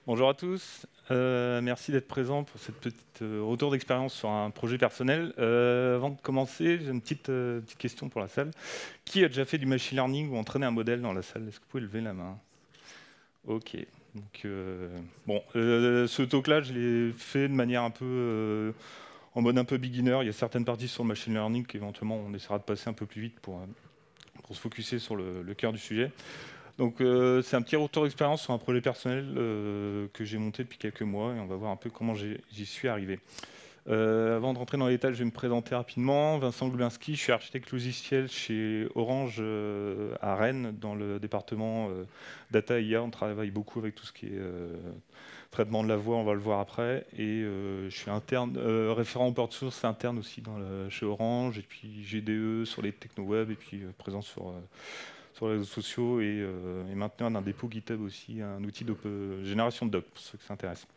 Bonjour à tous, merci d'être présent pour cette petite retour d'expérience sur un projet personnel. Avant de commencer, j'ai une petite question pour la salle. Qui a déjà fait du machine learning ou entraîné un modèle dans la salle? Est-ce que vous pouvez lever la main? Ok. Donc, ce talk-là, je l'ai fait de manière un peu en mode un peu beginner. Il y a certaines parties sur le machine learning qu'éventuellement on essaiera de passer un peu plus vite pour se focuser sur le cœur du sujet. Donc c'est un petit retour d'expérience sur un projet personnel que j'ai monté depuis quelques mois et on va voir un peu comment j'y suis arrivé. Avant de rentrer dans les détails, je vais me présenter rapidement. Vincent Glubinski, je suis architecte logiciel chez Orange à Rennes, dans le département Data IA. On travaille beaucoup avec tout ce qui est traitement de la voix, on va le voir après. Et je suis interne, référent open source interne aussi chez Orange, et puis GDE sur les techno-web, et puis présent sur les réseaux sociaux et maintenir d'un dépôt GitHub aussi, un outil de génération de doc, pour ceux que ça intéresse.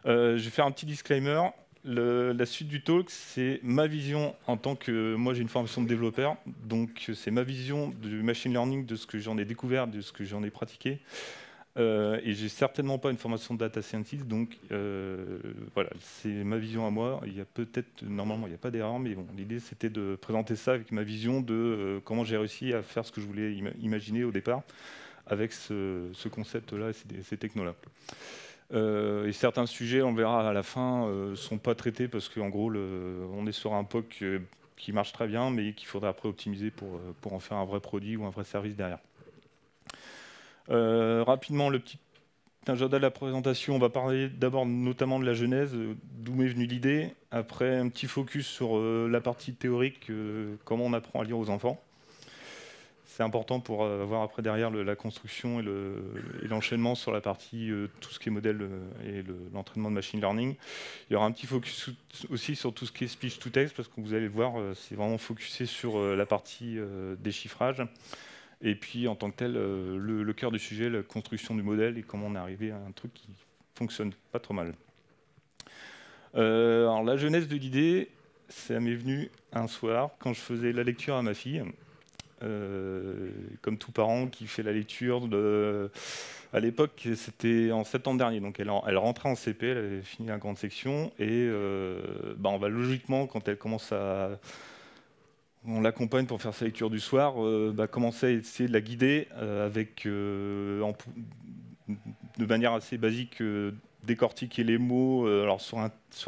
Je vais faire un petit disclaimer. La suite du talk, c'est ma vision en tant que... Moi, j'ai une formation de développeur, donc c'est ma vision du machine learning, de ce que j'en ai découvert, de ce que j'en ai pratiqué. Et j'ai certainement pas une formation de data scientist, donc voilà, c'est ma vision à moi. Il y a peut-être, normalement, il n'y a pas d'erreur, mais bon, l'idée c'était de présenter ça avec ma vision de comment j'ai réussi à faire ce que je voulais imaginer au départ avec ce concept-là et ces technos-là. Et certains sujets, on verra à la fin, sont pas traités parce qu'en gros, on est sur un POC qui marche très bien, mais qu'il faudra après optimiser pour en faire un vrai produit ou un vrai service derrière. Rapidement, le petit agenda de la présentation, on va parler d'abord notamment de la genèse, d'où m'est venue l'idée. Après, un petit focus sur la partie théorique, comment on apprend à lire aux enfants. C'est important pour avoir après derrière la construction et l'enchaînement sur la partie tout ce qui est modèle et l'entraînement de machine learning. Il y aura un petit focus aussi sur tout ce qui est speech to text, parce que vous allez le voir, c'est vraiment focusé sur la partie déchiffrage. Et puis, en tant que tel, le cœur du sujet, la construction du modèle et comment on est arrivé à un truc qui fonctionne pas trop mal. Alors, la genèse de l'idée, ça m'est venu un soir quand je faisais la lecture à ma fille. Comme tout parent qui fait la lecture à l'époque, c'était en septembre dernier, donc elle rentrait en CP, elle avait fini la grande section, et on va logiquement, quand elle commence on l'accompagne pour faire sa lecture du soir, commencer à essayer de la guider de manière assez basique, décortiquer les mots. Alors sur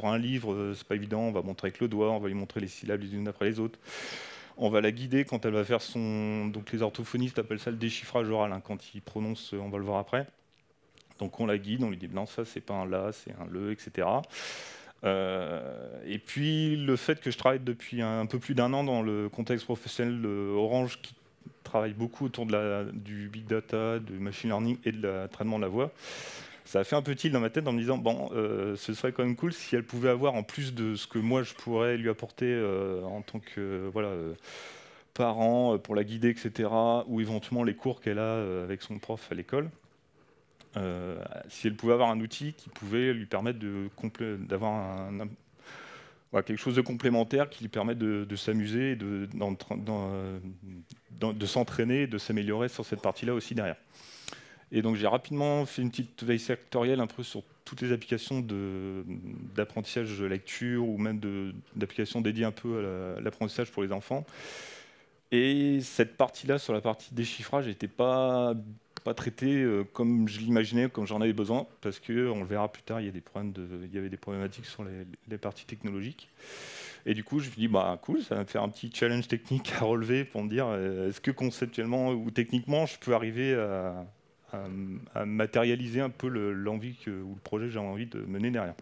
un livre, c'est pas évident, on va montrer avec le doigt, on va lui montrer les syllabes les unes après les autres. On va la guider quand elle va faire donc les orthophonistes appellent ça le déchiffrage oral, hein, quand ils prononcent, on va le voir après. Donc on la guide, on lui dit non, ça c'est pas un la, c'est un le, etc. Et puis le fait que je travaille depuis un peu plus d'1 an dans le contexte professionnel d'Orange, qui travaille beaucoup autour du big data, du machine learning et de traitement de la voix, ça a fait un peu tilt dans ma tête en me disant bon, ce serait quand même cool si elle pouvait avoir, en plus de ce que moi je pourrais lui apporter en tant que parent, pour la guider, etc., ou éventuellement les cours qu'elle a avec son prof à l'école, si elle pouvait avoir un outil qui pouvait lui permettre d'avoir quelque chose de complémentaire qui lui permet de s'amuser, de s'entraîner et de s'améliorer sur cette partie-là aussi derrière. Et donc j'ai rapidement fait une petite veille sectorielle un peu sur toutes les applications d'apprentissage de lecture ou même d'applications dédiées un peu à l'apprentissage pour les enfants. Et cette partie-là, sur la partie déchiffrage, n'était pas traitée comme je l'imaginais, comme j'en avais besoin, parce qu'on le verra plus tard, il y avait des problématiques sur les parties technologiques. Et du coup, je me suis dit, cool, ça va me faire un petit challenge technique à relever pour me dire, est-ce que conceptuellement ou techniquement, je peux arriver à matérialiser un peu l'envie ou le projet que j'ai envie de mener derrière.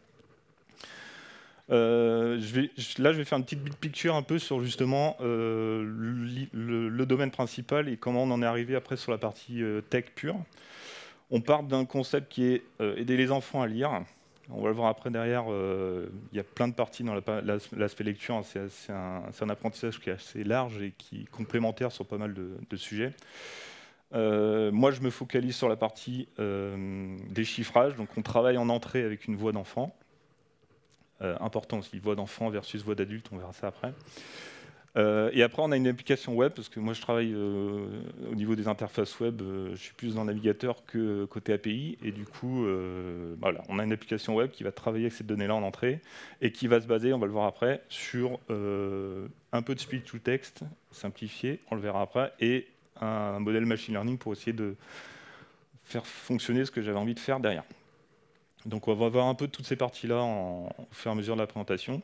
Là, je vais faire une petite big picture un peu sur justement le domaine principal et comment on en est arrivé après sur la partie tech pure. On part d'un concept qui est aider les enfants à lire. On va le voir après derrière, il y a plein de parties dans l'aspect lecture, hein. C'est un apprentissage qui est assez large et qui est complémentaire sur pas mal de sujets. Moi, je me focalise sur la partie déchiffrage. Donc, on travaille en entrée avec une voix d'enfant. Important aussi, voix d'enfant versus voix d'adulte, on verra ça après. Et après, on a une application web, parce que moi, je travaille au niveau des interfaces web, je suis plus dans le navigateur que côté API, et du coup, voilà, on a une application web qui va travailler avec ces données-là en entrée, et qui va se baser, on va le voir après, sur un peu de speech to text simplifié, on le verra après, et un modèle machine learning pour essayer de faire fonctionner ce que j'avais envie de faire derrière. Donc on va voir un peu toutes ces parties-là au fur et à mesure de la présentation.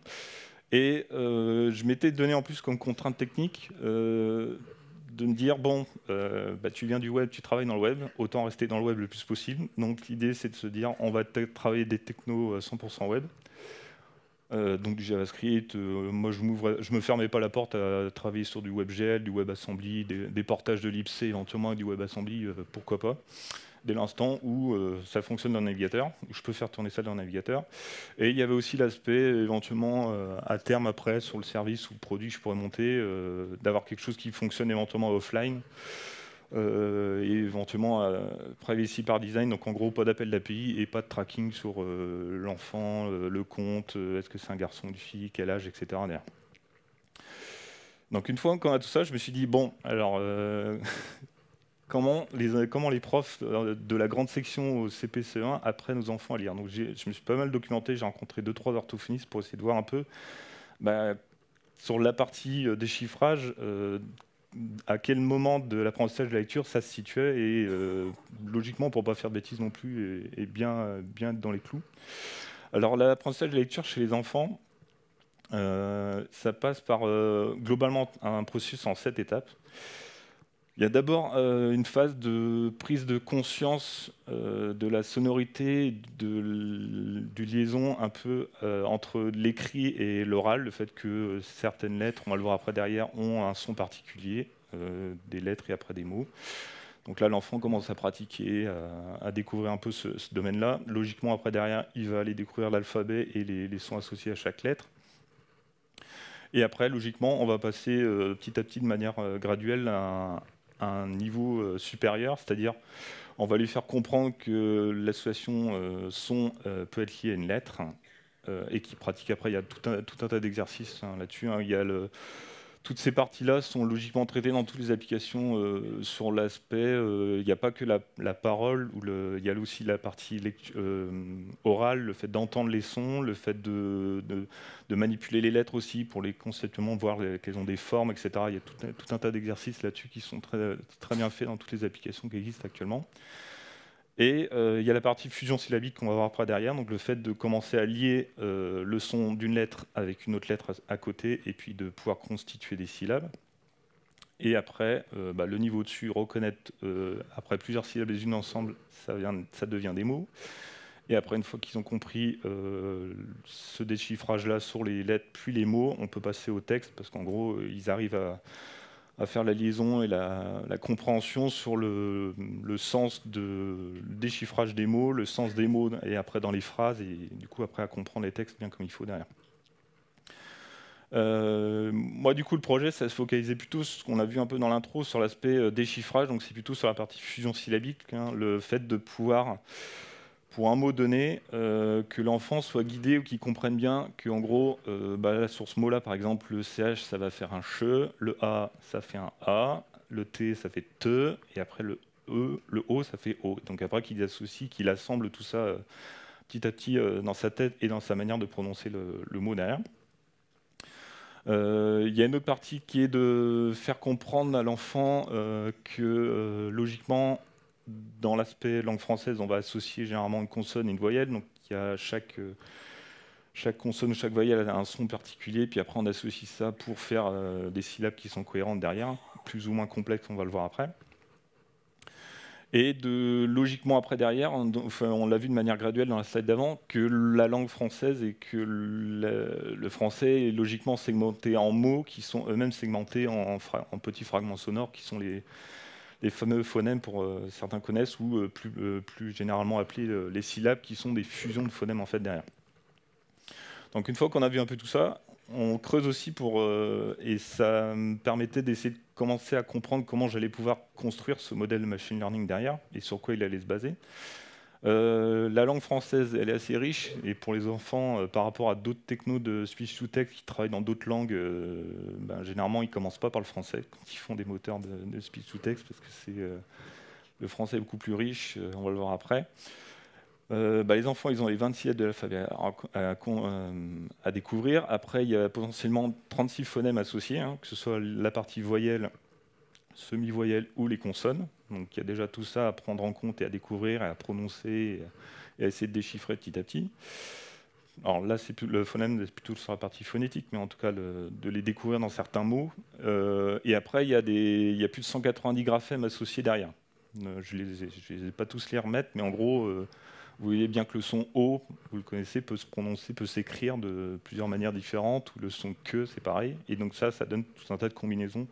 Et je m'étais donné en plus comme contrainte technique de me dire, bon, bah, tu viens du web, tu travailles dans le web, autant rester dans le web le plus possible. Donc l'idée, c'est de se dire, on va travailler des technos 100% web. Donc du JavaScript, moi je me fermais pas la porte à travailler sur du WebGL, du WebAssembly, des portages de libc éventuellement et du WebAssembly, pourquoi pas, dès l'instant où ça fonctionne dans le navigateur, où je peux faire tourner ça dans le navigateur. Et il y avait aussi l'aspect, éventuellement, à terme après, sur le service ou le produit que je pourrais monter, d'avoir quelque chose qui fonctionne éventuellement offline, et éventuellement privacy par design, donc en gros pas d'appel d'API et pas de tracking sur l'enfant, le compte, est-ce que c'est un garçon ou une fille, quel âge, etc. derrière. Donc une fois qu'on a tout ça, je me suis dit, bon, alors comment les profs de la grande section au CP-CE1 apprennent aux enfants à lire. Donc je me suis pas mal documenté, j'ai rencontré 2-3 orthophonistes pour essayer de voir un peu sur la partie déchiffrage, à quel moment de l'apprentissage de la lecture ça se situait, et logiquement, pour ne pas faire de bêtises non plus, et bien être dans les clous. Alors l'apprentissage de la lecture chez les enfants, ça passe par globalement un processus en 7 étapes. Il y a d'abord une phase de prise de conscience de la sonorité, du liaison un peu entre l'écrit et l'oral, le fait que certaines lettres, on va le voir après derrière, ont un son particulier, des lettres et après des mots. Donc là, l'enfant commence à pratiquer, à découvrir un peu ce domaine-là. Logiquement, après derrière, il va aller découvrir l'alphabet et les sons associés à chaque lettre. Et après, logiquement, on va passer petit à petit, de manière graduelle, à un niveau supérieur, c'est-à-dire on va lui faire comprendre que l'association son peut être liée à une lettre, et qui pratique après. Il y a tout un tas d'exercices là-dessus. Il y a toutes ces parties-là sont logiquement traitées dans toutes les applications sur l'aspect. Il n'y a pas que la parole, il y a aussi la partie orale, le fait d'entendre les sons, le fait de manipuler les lettres aussi pour les conceptuellement voir qu'elles ont des formes, etc. Il y a tout un tas d'exercices là-dessus qui sont très, très bien faits dans toutes les applications qui existent actuellement. Et il y a la partie fusion syllabique qu'on va voir après derrière, donc le fait de commencer à lier le son d'une lettre avec une autre lettre à côté, et puis de pouvoir constituer des syllabes. Et après, le niveau au-dessus, reconnaître après plusieurs syllabes les unes ensemble, ça devient des mots. Et après, une fois qu'ils ont compris ce déchiffrage-là sur les lettres puis les mots, on peut passer au texte, parce qu'en gros, ils arrivent à faire la liaison et la compréhension sur le sens le déchiffrage des mots, le sens des mots, et après dans les phrases, et du coup après à comprendre les textes bien comme il faut derrière. Moi du coup le projet, ça se focalisait plutôt sur ce qu'on a vu un peu dans l'intro, sur l'aspect déchiffrage, donc c'est plutôt sur la partie fusion syllabique, le fait de pouvoir, pour un mot donné, que l'enfant soit guidé ou qu'il comprenne bien qu'en gros, là, sur ce mot-là, par exemple, le CH, ça va faire un CHE, le A, ça fait un A, le T, ça fait TE, et après le E, le O, ça fait O. Donc après, qu'il associe, qu'il assemble tout ça petit à petit dans sa tête et dans sa manière de prononcer le mot derrière. Il y a une autre partie qui est de faire comprendre à l'enfant que, logiquement, dans l'aspect langue française, on va associer généralement une consonne et une voyelle. Donc il y a chaque consonne ou chaque voyelle a un son particulier, puis après on associe ça pour faire des syllabes qui sont cohérentes derrière, plus ou moins complexes, on va le voir après. Et logiquement après derrière, on l'a vu de manière graduelle dans la slide d'avant, que la langue française et que le français est logiquement segmenté en mots qui sont eux-mêmes segmentés en petits fragments sonores qui sont les fameux phonèmes, pour certains connaissent, ou plus généralement appelés les syllabes, qui sont des fusions de phonèmes en fait derrière. Donc une fois qu'on a vu un peu tout ça, on creuse aussi et ça me permettait d'essayer de commencer à comprendre comment j'allais pouvoir construire ce modèle de machine learning derrière et sur quoi il allait se baser. La langue française, elle est assez riche, et pour les enfants, par rapport à d'autres technos de speech to text qui travaillent dans d'autres langues, généralement ils commencent pas par le français quand ils font des moteurs de speech to text, parce que le français est beaucoup plus riche, on va le voir après. Les enfants, ils ont les 26 lettres de l'alphabet à découvrir. Après, il y a potentiellement 36 phonèmes associés, hein, que ce soit la partie voyelle, semi-voyelle ou les consonnes. Donc il y a déjà tout ça à prendre en compte et à découvrir, et à prononcer, et à essayer de déchiffrer petit à petit. Alors là, le phonème, c'est plutôt sur la partie phonétique, mais en tout cas, de les découvrir dans certains mots. Et après, il y a plus de 190 graphèmes associés derrière. Je ne les ai pas tous les remettre, mais en gros, vous voyez bien que le son O, vous le connaissez, peut se prononcer, peut s'écrire de plusieurs manières différentes, ou le son que, c'est pareil. Et donc ça donne tout un tas de combinaisons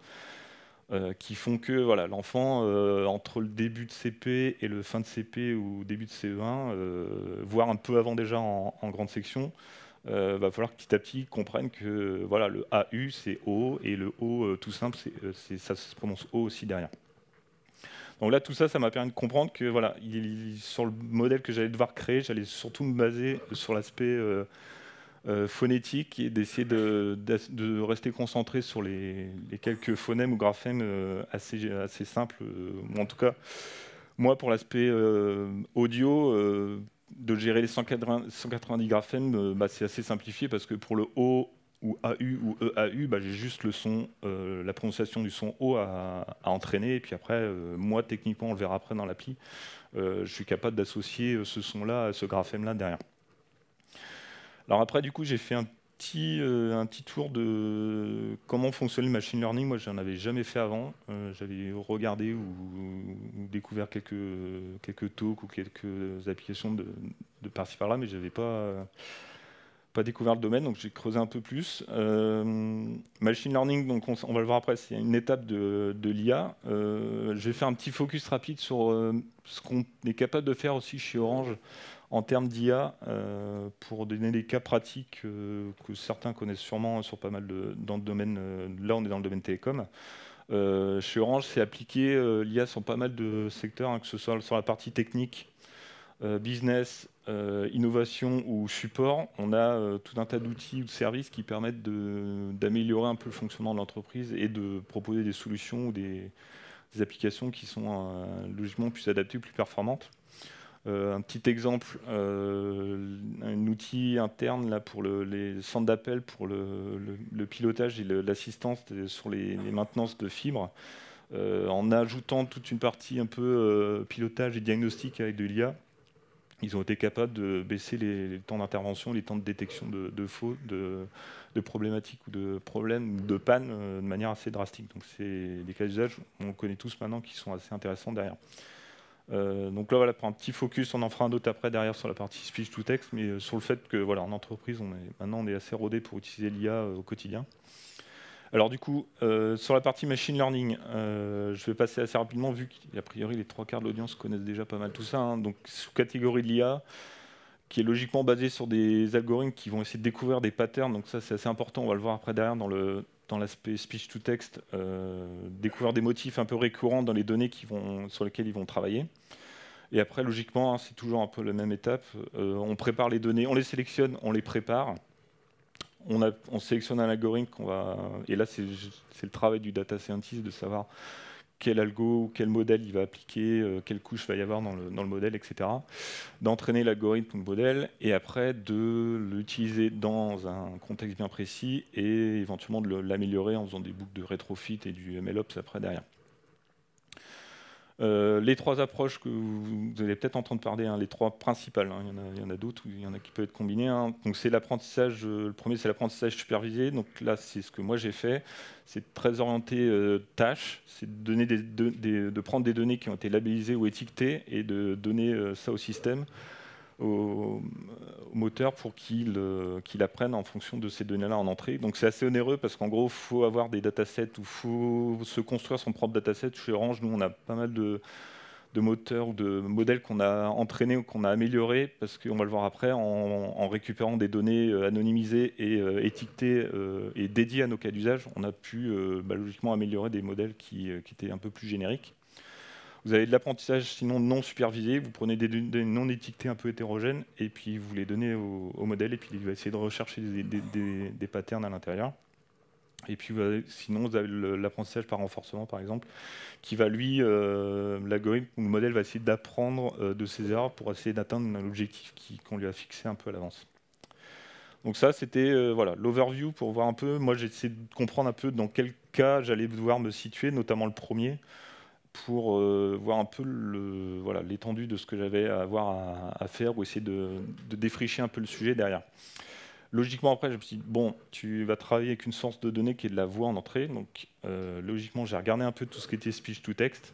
qui font que voilà, l'enfant, entre le début de CP et le fin de CP ou début de CE1, voire un peu avant déjà en grande section, va falloir que petit à petit comprenne que voilà, le AU c'est O, et le O tout simple, ça se prononce O aussi derrière. Donc là, tout ça, ça m'a permis de comprendre que voilà, sur le modèle que j'allais devoir créer, j'allais surtout me baser sur l'aspect phonétique, et d'essayer de rester concentré sur les quelques phonèmes ou graphèmes assez simples. Ou en tout cas, moi, pour l'aspect audio, de gérer les 190 graphèmes, c'est assez simplifié, parce que pour le O ou AU ou EAU, j'ai juste le son, la prononciation du son O à entraîner, et puis après, moi, techniquement, on le verra après dans l'appli, je suis capable d'associer ce son-là à ce graphème-là derrière. Alors après, du coup, j'ai fait un petit tour de comment fonctionne le machine learning. Moi, j'en avais jamais fait avant. J'avais regardé ou découvert quelques talks ou quelques applications de par-ci par-là, mais j'avais pas découvert le domaine, donc j'ai creusé un peu plus. Machine learning, donc on va le voir après, c'est une étape de l'IA. Je vais faire un petit focus rapide sur ce qu'on est capable de faire aussi chez Orange en termes d'IA, pour donner des cas pratiques que certains connaissent sûrement sur pas mal dans le domaine. Là, on est dans le domaine télécom. Chez Orange, c'est appliqué l'IA sur pas mal de secteurs, hein, que ce soit sur la partie technique, business, innovation ou support. On a tout un tas d'outils ou de services qui permettent d'améliorer un peu le fonctionnement de l'entreprise et de proposer des solutions ou des applications qui sont logiquement plus adaptées, plus performantes. Un petit exemple, un outil interne là, pour les centres d'appel, pour le pilotage et l'assistance sur les maintenances de fibres, en ajoutant toute une partie un peu pilotage et diagnostic avec de l'IA. Ils ont été capables de baisser les temps d'intervention, les temps de détection de fautes, de problématiques ou de problèmes, ou de panne, de manière assez drastique. Donc c'est des cas d'usage, on connaît tous maintenant, qui sont assez intéressants derrière. Donc là, voilà, pour un petit focus, on en fera un autre après derrière sur la partie speech to text, mais sur le fait que voilà, en entreprise, maintenant on est assez rodé pour utiliser l'IA au quotidien. Alors du coup, sur la partie machine learning, je vais passer assez rapidement, vu qu'a priori les 3/4 de l'audience connaissent déjà pas mal tout ça, hein. Donc sous-catégorie de l'IA, qui est logiquement basée sur des algorithmes qui vont essayer de découvrir des patterns. Donc ça, c'est assez important, on va le voir après derrière dans l'aspect speech to text, découvrir des motifs un peu récurrents dans les données sur lesquelles ils vont travailler. Et après, logiquement, hein, c'est toujours un peu la même étape. On prépare les données, on les sélectionne, on les prépare. On sélectionne un algorithme et là, c'est le travail du data scientist de savoir quel algo, quel modèle il va appliquer, quelle couche va y avoir dans le modèle, etc. D'entraîner l'algorithme ou le modèle, et après de l'utiliser dans un contexte bien précis, et éventuellement de l'améliorer en faisant des boucles de retrofit et du MLOps après derrière. Les trois approches que vous allez peut-être entendre parler, hein, les trois principales, hein, il y en a d'autres, il y en a qui peuvent être combinés, hein. Donc c'est l'apprentissage, le premier c'est l'apprentissage supervisé, donc là c'est ce que moi j'ai fait, c'est très orienté tâche, c'est de prendre des données qui ont été labellisées ou étiquetées et de donner ça au système, au moteur, pour qu'il apprenne en fonction de ces données-là en entrée. Donc c'est assez onéreux, parce qu'en gros, il faut avoir des datasets, ou il faut se construire son propre dataset. Chez Orange, nous, on a pas mal de moteurs ou de modèles qu'on a entraînés ou qu'on a améliorés, parce qu'on va le voir après, en récupérant des données anonymisées et étiquetées et dédiées à nos cas d'usage, on a pu logiquement améliorer des modèles qui étaient un peu plus génériques. Vous avez de l'apprentissage sinon non supervisé, vous prenez des données non étiquetées un peu hétérogènes, et puis vous les donnez au modèle, et puis il va essayer de rechercher des patterns à l'intérieur. Et puis sinon, vous avez l'apprentissage par renforcement, par exemple, qui va lui, l'algorithme ou le modèle va essayer d'apprendre de ses erreurs pour essayer d'atteindre l'objectif qu'on lui a fixé un peu à l'avance. Donc ça, c'était voilà, l'overview pour voir un peu. Moi, j'ai essayé de comprendre un peu dans quel cas j'allais devoir me situer, notamment le premier, pour voir un peu l'étendue de ce que j'avais à avoir à faire ou essayer de défricher un peu le sujet derrière. Logiquement, après, je me suis dit, bon, tu vas travailler avec une source de données qui est de la voix en entrée. Donc, logiquement, j'ai regardé un peu tout ce qui était speech-to-text.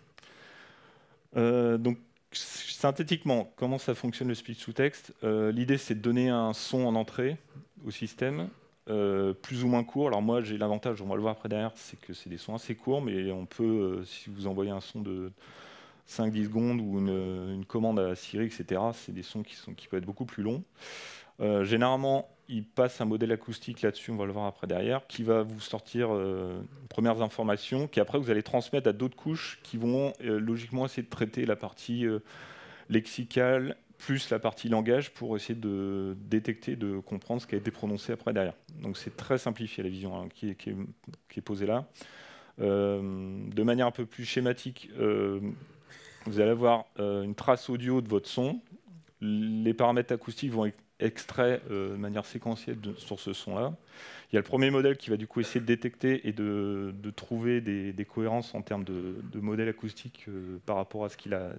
Donc, synthétiquement, comment ça fonctionne le speech-to-text? L'idée, c'est de donner un son en entrée au système, plus ou moins court. Alors moi, j'ai l'avantage, on va le voir après derrière, c'est que c'est des sons assez courts, mais on peut, si vous envoyez un son de 5-10 secondes ou une commande à Siri, etc., c'est des sons qui peuvent être beaucoup plus longs. Généralement, il passe un modèle acoustique là-dessus, on va le voir après derrière, qui va vous sortir premières informations, qui après vous allez transmettre à d'autres couches qui vont logiquement essayer de traiter la partie lexicale plus la partie langage pour essayer de détecter, de comprendre ce qui a été prononcé après derrière. Donc c'est très simplifié la vision qui est posée là. De manière un peu plus schématique, vous allez avoir une trace audio de votre son. Les paramètres acoustiques vont être extraits de manière séquentielle sur ce son-là. Il y a le premier modèle qui va du coup essayer de détecter et de trouver des cohérences en termes de modèle acoustique par rapport à ce qu'il a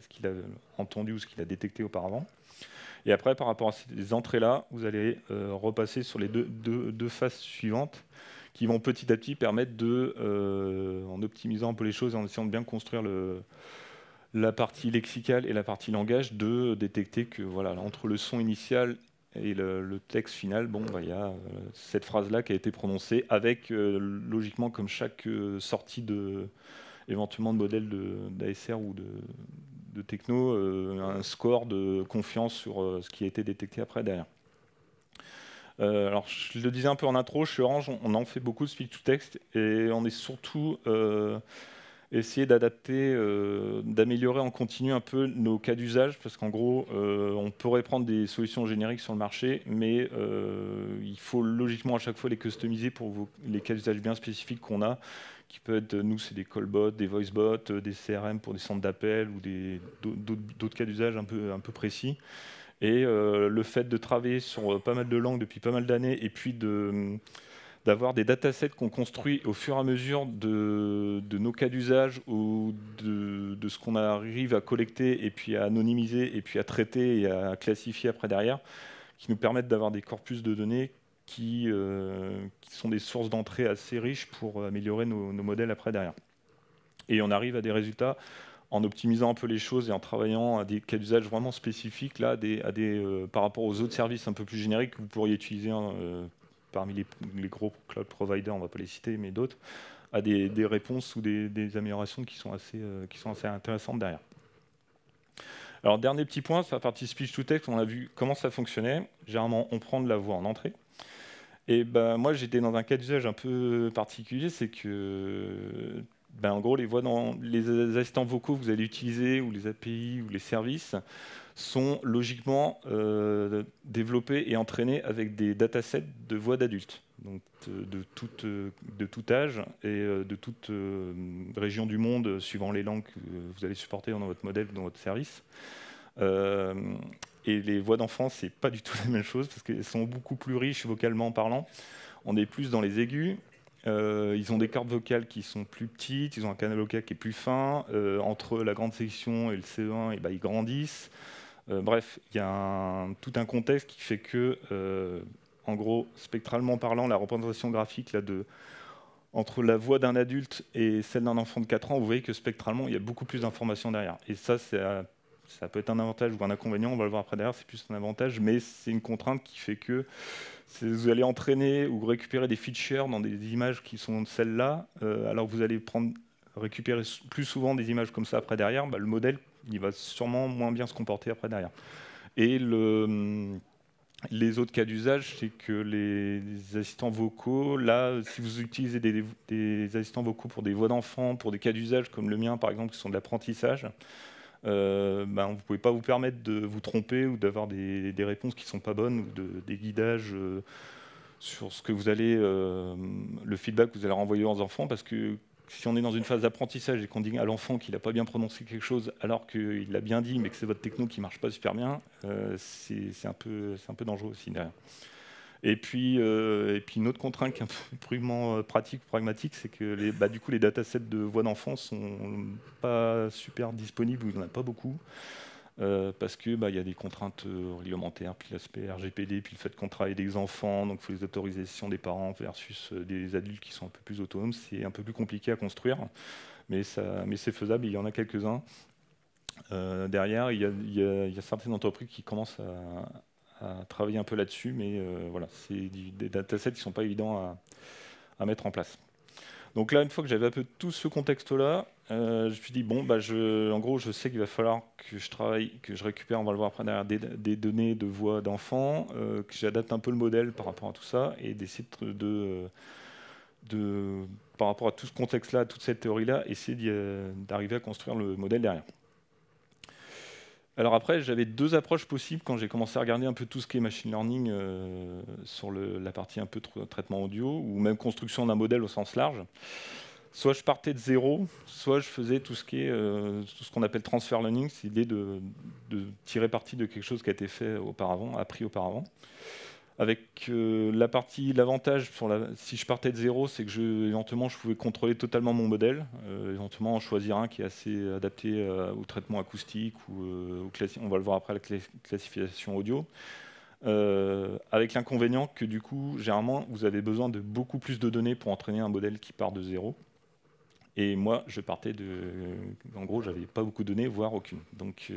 entendu ou ce qu'il a détecté auparavant. Et après, par rapport à ces entrées-là, vous allez repasser sur les deux phases suivantes qui vont petit à petit permettre en optimisant un peu les choses et en essayant de bien construire la partie lexicale et la partie langage, de détecter que voilà, entre le son initial et le texte final, bon, bah, il y a cette phrase-là qui a été prononcée avec, logiquement, comme chaque sortie éventuellement de modèle d'ASR ou de techno, un score de confiance sur ce qui a été détecté après derrière. Alors, je le disais un peu en intro, chez Orange, on en fait beaucoup de speech-to-text et on est surtout essayer d'adapter, d'améliorer en continu un peu nos cas d'usage, parce qu'en gros, on pourrait prendre des solutions génériques sur le marché, mais il faut logiquement à chaque fois les customiser pour les cas d'usage bien spécifiques qu'on a, qui peut être, nous, c'est des callbots, des voicebots, des CRM pour des centres d'appel ou d'autres cas d'usage un peu précis. Et le fait de travailler sur pas mal de langues depuis pas mal d'années, et puis d'avoir des datasets qu'on construit au fur et à mesure de nos cas d'usage ou de ce qu'on arrive à collecter et puis à anonymiser et puis à traiter et à classifier après derrière, qui nous permettent d'avoir des corpus de données qui sont des sources d'entrée assez riches pour améliorer nos modèles après derrière. Et on arrive à des résultats en optimisant un peu les choses et en travaillant à des cas d'usage vraiment spécifiques là, par rapport aux autres services un peu plus génériques que vous pourriez utiliser parmi les gros cloud providers, on ne va pas les citer, mais d'autres, à des réponses ou des améliorations qui sont assez intéressantes derrière. Alors, dernier petit point, sur la partie speech-to-text, on a vu comment ça fonctionnait. Généralement, on prend de la voix en entrée. Et ben, moi, j'étais dans un cas d'usage un peu particulier, c'est que, en gros, les assistants vocaux que vous allez utiliser, ou les API, ou les services, sont logiquement développés et entraînés avec des datasets de voix d'adultes, donc de tout âge et de toute région du monde, suivant les langues que vous allez supporter dans votre modèle, dans votre service. Et les voix d'enfants, c'est pas du tout la même chose, parce qu'elles sont beaucoup plus riches vocalement parlant. On est plus dans les aigus. Ils ont des cordes vocales qui sont plus petites, ils ont un canal vocal qui est plus fin. Entre la grande section et le CE1, ils grandissent. Bref, il y a tout un contexte qui fait que, en gros, spectralement parlant, la représentation graphique là, entre la voix d'un adulte et celle d'un enfant de 4 ans, vous voyez que spectralement, il y a beaucoup plus d'informations derrière. Et ça peut être un avantage ou un inconvénient, on va le voir après derrière, c'est plus un avantage, mais c'est une contrainte qui fait que vous allez entraîner ou récupérer des features dans des images qui sont celles-là, alors que vous allez récupérer plus souvent des images comme ça après derrière, le modèle il va sûrement moins bien se comporter après derrière. Et Les autres cas d'usage, c'est que les assistants vocaux, là, si vous utilisez des assistants vocaux pour des voix d'enfants, pour des cas d'usage comme le mien, par exemple, qui sont de l'apprentissage, ben, vous ne pouvez pas vous permettre de vous tromper ou d'avoir des réponses qui ne sont pas bonnes ou des guidages sur ce que vous allez, le feedback que vous allez renvoyer aux enfants, parce que si on est dans une phase d'apprentissage et qu'on dit à l'enfant qu'il n'a pas bien prononcé quelque chose alors qu'il l'a bien dit, mais que c'est votre techno qui ne marche pas super bien, c'est un peu dangereux aussi derrière. Et puis une autre contrainte qui est un peu purement pratique, pragmatique, c'est que du coup, les datasets de voix d'enfants sont pas super disponibles, ou il n'y en a pas beaucoup. Parce que y a des contraintes réglementaires, puis l'aspect RGPD, puis le fait qu'on travaille avec des enfants, donc il faut les autorisations des parents versus des adultes qui sont un peu plus autonomes. C'est un peu plus compliqué à construire, mais c'est faisable, il y en a quelques-uns. Derrière, il y a certaines entreprises qui commencent à travailler un peu là-dessus, mais voilà, c'est des datasets qui ne sont pas évidents à mettre en place. Donc là, une fois que j'avais un peu tout ce contexte-là, je me suis dit, bon, en gros, je sais qu'il va falloir que je récupère, on va le voir après derrière, des données de voix d'enfants, que j'adapte un peu le modèle par rapport à tout ça, et d'essayer par rapport à tout ce contexte-là, à toute cette théorie-là, essayer d'arriver à construire le modèle derrière. Alors après, j'avais deux approches possibles quand j'ai commencé à regarder un peu tout ce qui est machine learning sur la partie un peu traitement audio, ou même construction d'un modèle au sens large. Soit je partais de zéro, soit je faisais tout ce qu'on appelle transfer learning, c'est l'idée de tirer parti de quelque chose qui a été fait auparavant, appris auparavant. Avec l'avantage, si je partais de zéro, c'est que éventuellement je pouvais contrôler totalement mon modèle, éventuellement en choisir un qui est assez adapté au traitement acoustique ou on va le voir après, la classification audio. Avec l'inconvénient que du coup, généralement, vous avez besoin de beaucoup plus de données pour entraîner un modèle qui part de zéro. Et moi, je partais en gros, j'avais pas beaucoup de données, voire aucune. Donc,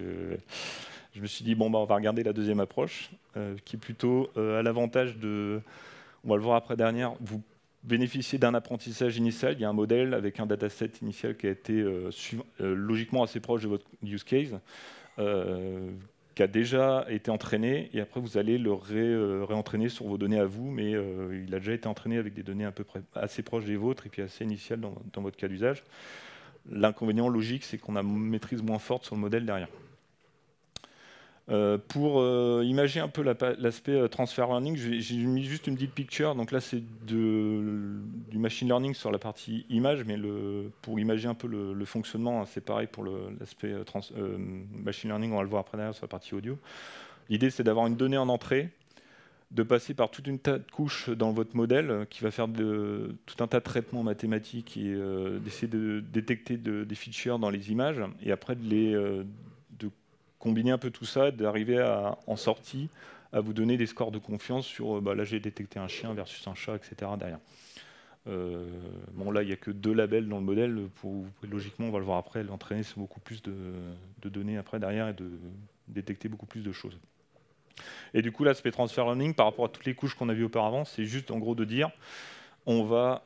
je me suis dit, bon, on va regarder la deuxième approche, qui est plutôt à l'avantage on va le voir après derrière, vous bénéficiez d'un apprentissage initial. Il y a un modèle avec un dataset initial qui a été logiquement assez proche de votre use case, qui a déjà été entraîné, et après vous allez le réentraîner sur vos données à vous, mais il a déjà été entraîné avec des données à peu près assez proches des vôtres et puis assez initiales dans votre cas d'usage. L'inconvénient logique, c'est qu'on a une maîtrise moins forte sur le modèle derrière. Pour imaginer un peu l'aspect transfer learning, j'ai mis juste une petite picture. Donc là, c'est du machine learning sur la partie image, mais pour imaginer un peu le fonctionnement, hein, c'est pareil pour l'aspect machine learning, on va le voir après derrière sur la partie audio. L'idée, c'est d'avoir une donnée en entrée, de passer par toute une tas de couches dans votre modèle qui va faire tout un tas de traitements mathématiques et d'essayer de détecter des features dans les images, et après de combiner un peu tout ça, d'arriver en sortie à vous donner des scores de confiance sur là j'ai détecté un chien versus un chat, etc. derrière. Bon, là il n'y a que 2 labels dans le modèle, logiquement on va le voir après, l'entraîner c'est beaucoup plus de données après derrière et de détecter beaucoup plus de choses. Et du coup l'aspect transfer learning par rapport à toutes les couches qu'on a vues auparavant, c'est juste en gros de dire on va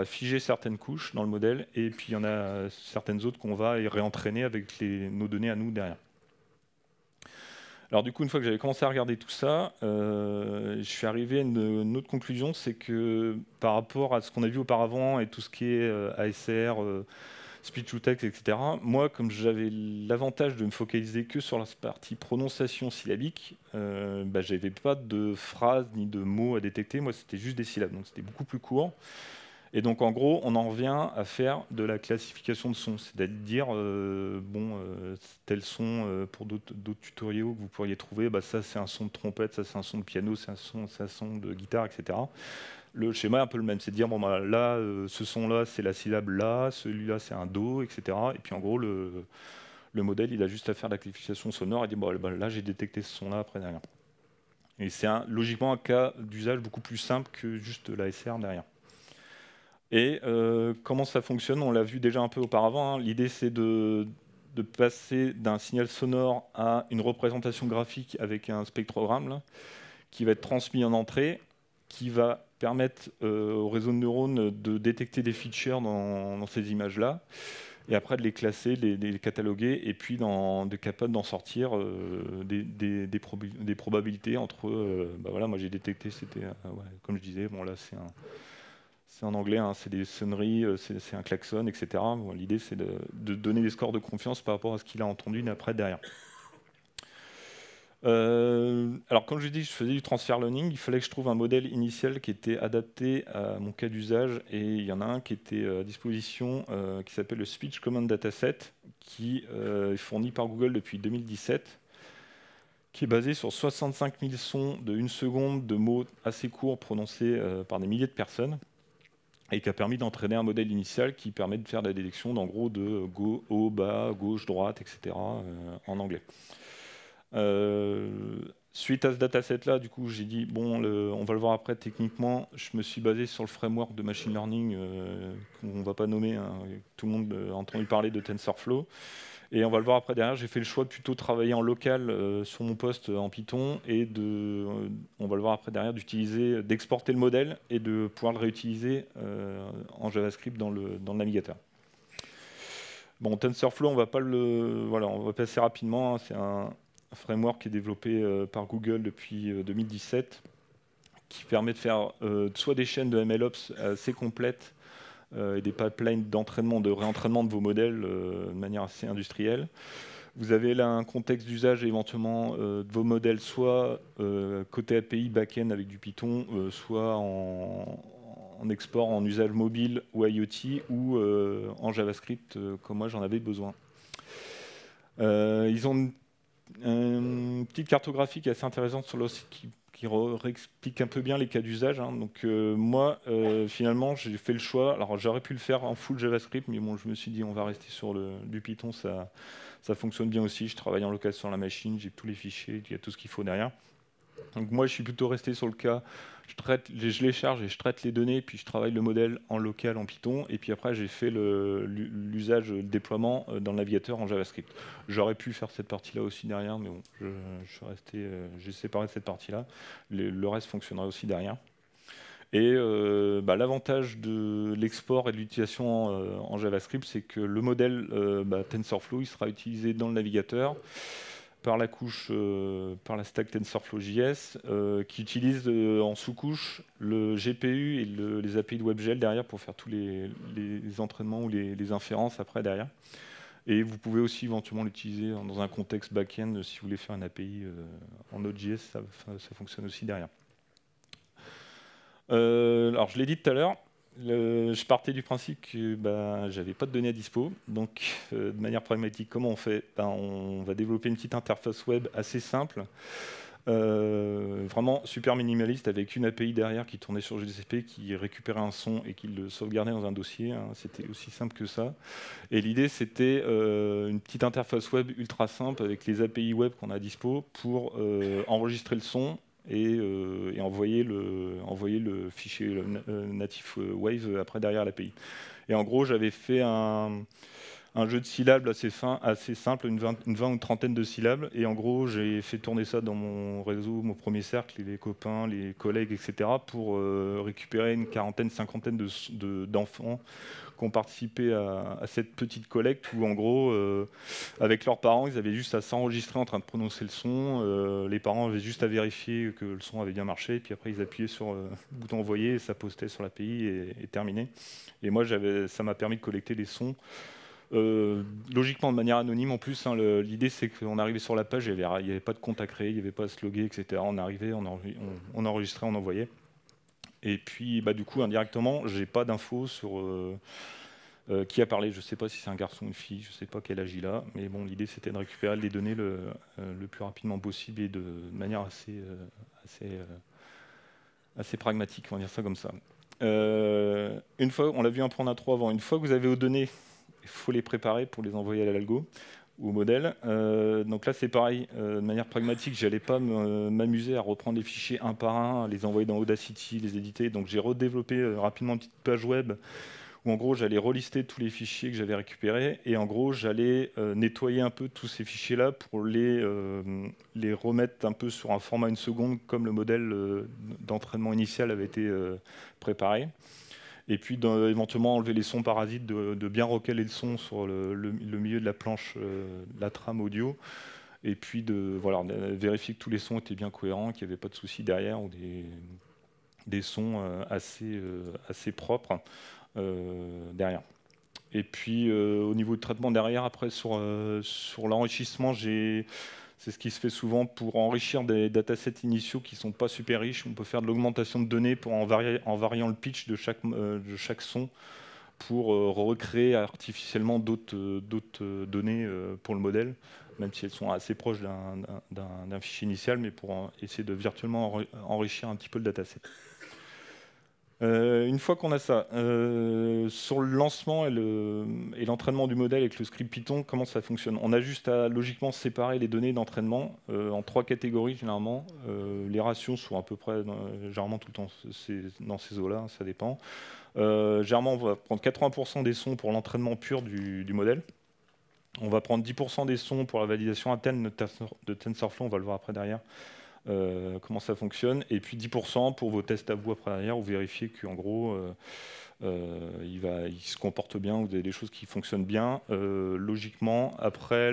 figer certaines couches dans le modèle, et puis il y en a certaines autres qu'on va réentraîner avec nos données à nous derrière. Alors du coup, une fois que j'avais commencé à regarder tout ça, je suis arrivé à une autre conclusion, c'est que par rapport à ce qu'on a vu auparavant et tout ce qui est ASR, speech to text, etc., moi, comme j'avais l'avantage de me focaliser que sur la partie prononciation syllabique, j'avais pas de phrases ni de mots à détecter, moi c'était juste des syllabes, donc c'était beaucoup plus court. Et donc en gros, on en revient à faire de la classification de sons, c'est-à-dire tel son pour d'autres tutoriels que vous pourriez trouver, ça c'est un son de trompette, ça c'est un son de piano, c'est un son de guitare, etc. Le schéma est un peu le même, c'est de dire là, ce son-là c'est la syllabe là, celui-là c'est un do, etc. Et puis en gros, le modèle il a juste à faire de la classification sonore et dire là j'ai détecté ce son-là après derrière. Et c'est logiquement un cas d'usage beaucoup plus simple que juste l'ASR derrière. Et comment ça fonctionne, on l'a vu déjà un peu auparavant, hein. L'idée c'est de passer d'un signal sonore à une représentation graphique avec un spectrogramme là, qui va être transmis en entrée, qui va permettre au réseau de neurones de détecter des features dans ces images-là. et après de les classer, de les cataloguer, et puis de capable d'en sortir des probabilités entre, bah voilà, moi j'ai détecté, c'était, ouais, comme je disais, bon là c'est en anglais, hein, c'est des sonneries, c'est un klaxon, etc. Bon, l'idée c'est de donner des scores de confiance par rapport à ce qu'il a entendu après derrière. Alors, comme je dis, je faisais du transfer learning. Il fallait que je trouve un modèle initial qui était adapté à mon cas d'usage. Et il y en a un qui était à disposition, qui s'appelle le Speech Command Dataset, qui est fourni par Google depuis 2017, qui est basé sur 65 000 sons de 1 seconde de mots assez courts prononcés par des milliers de personnes, et qui a permis d'entraîner un modèle initial qui permet de faire la détection d'en gros de go, haut, bas, gauche, droite, etc. En anglais. Suite à ce dataset-là, du coup, j'ai dit, bon, on va le voir après techniquement, je me suis basé sur le framework de machine learning qu'on ne va pas nommer, hein, tout le monde a entendu parler de TensorFlow, et on va le voir après derrière, j'ai fait le choix de plutôt travailler en local sur mon poste en Python, et on va le voir après derrière, d'exporter le modèle et de pouvoir le réutiliser en JavaScript dans le navigateur. Bon, TensorFlow, on va passer rapidement, hein, c'est un framework qui est développé par Google depuis 2017, qui permet de faire soit des chaînes de MLOps assez complètes et des pipelines d'entraînement, de réentraînement de vos modèles de manière assez industrielle. Vous avez là un contexte d'usage éventuellement de vos modèles, soit côté API back-end avec du Python, soit en export en usage mobile ou IoT, ou en JavaScript, comme moi j'en avais besoin. Ils ont une petite cartographie qui est assez intéressante sur le site qui réexplique un peu bien les cas d'usage. Hein. Donc moi, finalement, j'ai fait le choix. Alors j'aurais pu le faire en full JavaScript, mais bon, je me suis dit on va rester sur du Python, ça fonctionne bien aussi. Je travaille en local sur la machine, j'ai tous les fichiers, il y a tout ce qu'il faut derrière. Donc moi, je suis plutôt resté sur le cas, je les charge et je traite les données, puis je travaille le modèle en local en Python, et puis après, j'ai fait l'usage, le déploiement dans le navigateur en JavaScript. J'aurais pu faire cette partie-là aussi derrière, mais bon, j'ai séparé cette partie-là. Le reste fonctionnera aussi derrière. Et l'avantage de l'export et de l'utilisation en JavaScript, c'est que le modèle TensorFlow, il sera utilisé dans le navigateur par par la stack TensorFlow.js, qui utilise en sous-couche le GPU et les API de WebGL derrière pour faire tous les entraînements ou les inférences après derrière. Et vous pouvez aussi éventuellement l'utiliser dans un contexte back-end si vous voulez faire une API en Node.js, ça fonctionne aussi derrière. Alors je l'ai dit tout à l'heure, je partais du principe que j'avais pas de données à dispo, donc de manière pragmatique, comment on fait? On va développer une petite interface web assez simple, vraiment super minimaliste, avec une API derrière qui tournait sur GCP, qui récupérait un son et qui le sauvegardait dans un dossier, hein. C'était aussi simple que ça. Et l'idée, c'était une petite interface web ultra simple avec les API web qu'on a à dispo pour enregistrer le son et envoyer le fichier natif Wave après derrière l'API. Et en gros, j'avais fait un jeu de syllabes assez simple, une 20 ou une trentaine de syllabes. Et en gros, j'ai fait tourner ça dans mon réseau, mon premier cercle, les copains, les collègues, etc., pour récupérer une quarantaine, cinquantaine d'enfants qui ont participé à cette petite collecte où, en gros, avec leurs parents, ils avaient juste à s'enregistrer en train de prononcer le son. Les parents avaient juste à vérifier que le son avait bien marché. Et puis après, ils appuyaient sur le bouton envoyer et ça postait sur l'API et terminé. Et moi, ça m'a permis de collecter des sons. Logiquement de manière anonyme en plus, hein. L'idée c'est qu'on arrivait sur la page, il n'y avait pas de compte à créer, il n'y avait pas à se loguer, etc. On arrivait, on enregistrait, on envoyait. Et puis du coup indirectement, j'ai pas d'infos sur qui a parlé. Je ne sais pas si c'est un garçon ou une fille, je ne sais pas quel âge il a, mais bon, l'idée c'était de récupérer les données le plus rapidement possible et de manière assez pragmatique, on va dire ça comme ça. Une fois, on l'a vu un peu en intro avant, une fois que vous avez vos données, il faut les préparer pour les envoyer à l'algo ou au modèle. Donc là, c'est pareil, de manière pragmatique, je n'allais pas m'amuser à reprendre les fichiers un par un, à les envoyer dans Audacity, les éditer. Donc j'ai redéveloppé rapidement une petite page web où en gros, j'allais relister tous les fichiers que j'avais récupérés et en gros, j'allais nettoyer un peu tous ces fichiers-là pour les remettre un peu sur un format 1 seconde comme le modèle d'entraînement initial avait été préparé. Et puis éventuellement enlever les sons parasites, de bien recaler le son sur le milieu de la planche, de la trame audio, et puis voilà, de vérifier que tous les sons étaient bien cohérents, qu'il n'y avait pas de soucis derrière, ou des sons assez propres derrière. Et puis au niveau de traitement derrière, après sur l'enrichissement, c'est ce qui se fait souvent pour enrichir des datasets initiaux qui ne sont pas super riches. On peut faire de l'augmentation de données en variant le pitch de chaque son pour recréer artificiellement d'autres données pour le modèle, même si elles sont assez proches d'un fichier initial, mais pour essayer de virtuellement enrichir un petit peu le dataset. Une fois qu'on a ça, sur le lancement et l'entraînement du modèle avec le script Python, comment ça fonctionne? On a juste à logiquement séparer les données d'entraînement en 3 catégories généralement. Les ratios sont à peu près, généralement tout le temps, dans ces eaux-là, ça dépend. Généralement, on va prendre 80% des sons pour l'entraînement pur du modèle. On va prendre 10% des sons pour la validation interne de TensorFlow, on va le voir après derrière. Comment ça fonctionne, et puis 10% pour vos tests à vous après derrière, où vérifiez qu'en gros il se comporte bien, vous avez des choses qui fonctionnent bien logiquement. Après,